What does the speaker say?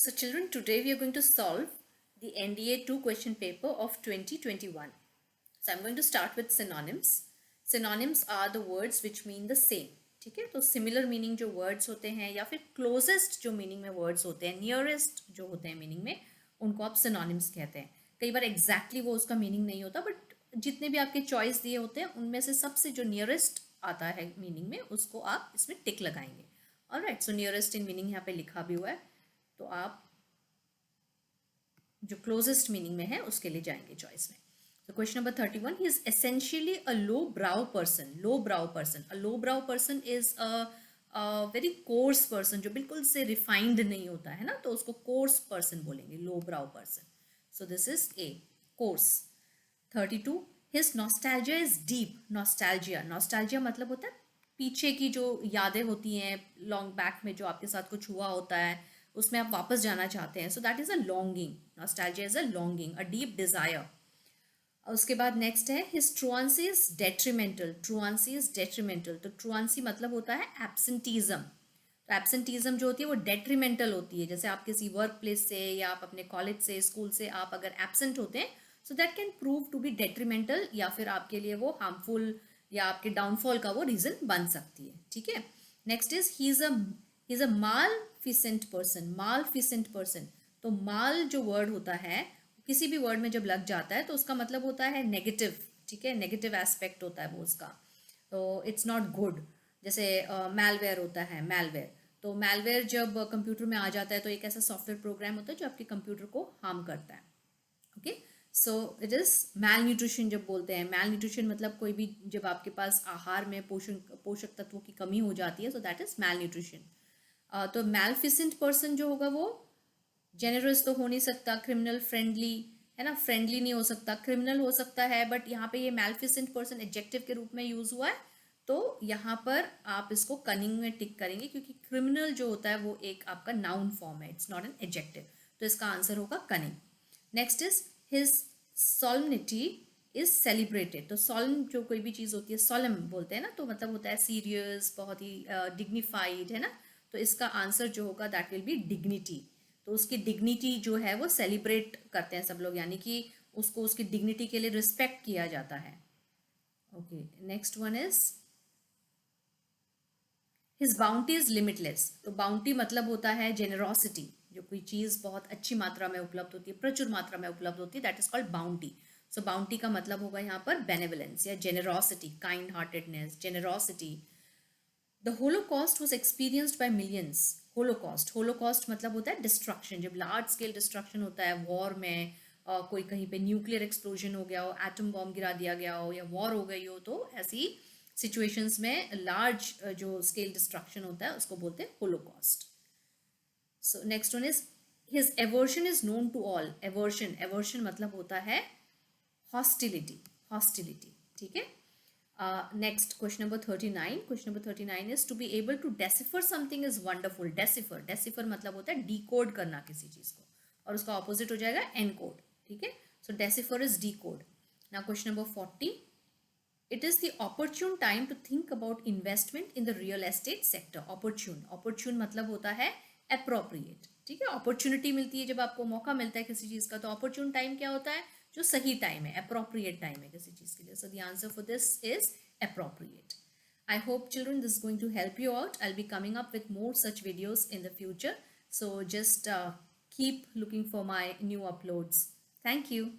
So children, today we are going to solve the NDA 2 question paper of 2021. So I'm going to start with synonyms. Synonyms are the words which mean the same. ठीक है, तो similar meaning जो words होते हैं या फिर closest जो meaning में वर्ड्स होते हैं, नियरेस्ट जो होते हैं मीनिंग में, उनको आप सिनोनिम्स कहते हैं. कई बार एग्जैक्टली वो उसका मीनिंग नहीं होता, बट जितने भी आपके चॉइस दिए होते हैं उनमें से सबसे जो नियरेस्ट आता है मीनिंग में, उसको आप इसमें टिक लगाएंगे. Alright, so nearest in meaning यहाँ पे लिखा भी हुआ है, तो आप जो क्लोजेस्ट मीनिंग में है उसके लिए जाएंगे चॉइस में. So question number 31, he is essentially a low brow person. Low brow person. A low brow person is a very coarse person जो बिल्कुल से refined नहीं होता है ना, तो उसको coarse person बोलेंगे, low brow person. So this is A, coarse. 32, his nostalgia is deep. Nostalgia. Nostalgia मतलब होता है पीछे की जो यादें होती हैं, लॉन्ग बैक में जो आपके साथ कुछ हुआ होता है, उसमें आप वापस जाना चाहते हैं. So that is a longing. Nostalgia is a longing, a deep desire. उसके बाद नेक्स्ट है his truancy is detrimental. Truancy is detrimental, तो ट्रुआंसी मतलब होता है एब्सेंटीज्म. तो एब्सेंटीज्म जो होती है वो डेट्रीमेंटल होती है. जैसे आप किसी वर्क प्लेस से या आप अपने कॉलेज से, स्कूल से आप अगर एब्सेंट होते हैं, so that can prove to be detrimental, या फिर आपके लिए वो हार्मफुल या आपके डाउनफॉल का वो रीजन बन सकती है. ठीक है. Next is he is a maleficent person. Maleficent person, तो माल जो वर्ड होता है किसी भी वर्ड में जब लग जाता है तो उसका मतलब होता है नेगेटिव. ठीक है, नेगेटिव एस्पेक्ट होता है वो उसका, तो इट्स नॉट गुड. जैसे मैलवेयर होता है, मैलवेयर. तो मैलवेयर जब कंप्यूटर में आ जाता है तो एक ऐसा सॉफ्टवेयर प्रोग्राम होता है जो आपके कंप्यूटर को हार्म करता है. Okay, so it is malnutrition. जब बोलते हैं मैल न्यूट्रिशन मतलब कोई भी जब आपके पास आहार में पोषक तत्वों की कमी हो जाती है, so that is malnutrition. तो मैलफिसेंट पर्सन जो होगा वो जेनरस तो हो नहीं सकता, क्रिमिनल फ्रेंडली है ना, फ्रेंडली नहीं हो सकता, क्रिमिनल हो सकता है, बट यहाँ पे ये मैलफिसेंट पर्सन एडजेक्टिव के रूप में यूज हुआ है, तो यहाँ पर आप इसको कनिंग में टिक करेंगे क्योंकि क्रिमिनल जो होता है वो एक आपका नाउन फॉर्म है, इट्स नॉट एन एडजेक्टिव, तो इसका आंसर होगा cunning. Next is his solemnity is celebrated. तो सॉलम जो कोई भी चीज़ होती है, सॉलम बोलते हैं ना, तो मतलब होता है सीरियस, बहुत ही डिग्निफाइड है ना, तो इसका आंसर जो होगा दैट विल बी डिग्निटी. तो उसकी डिग्निटी जो है वो सेलिब्रेट करते हैं सब लोग, यानी कि उसको उसकी डिग्निटी के लिए रिस्पेक्ट किया जाता है. Okay, next one is his bounty is limitless. तो बाउंटी मतलब होता है जेनरोसिटी. जो कोई चीज़ बहुत अच्छी मात्रा में उपलब्ध होती है, प्रचुर मात्रा में उपलब्ध होती है, that is called bounty. So bounty का मतलब होगा यहाँ पर बेनेवलेंस या generosity, kind heartedness, generosity. The Holocaust was experienced by millions. Holocaust, Holocaust मतलब होता है डिस्ट्रक्शन. जब लार्ज स्केल डिस्ट्रक्शन होता है वॉर में, कोई कहीं पे न्यूक्लियर एक्सप्लोजन हो गया हो, एटम बॉम्ब गिरा दिया गया हो, या वॉर हो गई हो, तो ऐसी सिचुएशंस में लार्ज जो स्केल डिस्ट्रक्शन होता है उसको बोलते हैं holocaust. So next one is his aversion is known to all. Aversion, aversion मतलब होता है हॉस्टिलिटी, हॉस्टिलिटी. ठीक है. Next, question number 39. Question number 39 is to be able to decipher something is wonderful. Decipher, decipher मतलब होता है decode करना किसी चीज़ को, और उसका opposite हो जाएगा encode. ठीक है. So decipher is decode. Now question number 40. It is the opportune time to think about investment in the real estate sector. Opportune, opportune मतलब होता है appropriate. ठीक है, opportunity मिलती है जब आपको मौका मिलता है किसी चीज़ का, तो opportune time क्या होता है, जो सही टाइम है, appropriate टाइम है किसी चीज़ के लिए. So the answer for this is appropriate. I hope children this is going to help you out. I'll be coming up with more such videos in the future. So just keep looking for my new uploads. Thank you.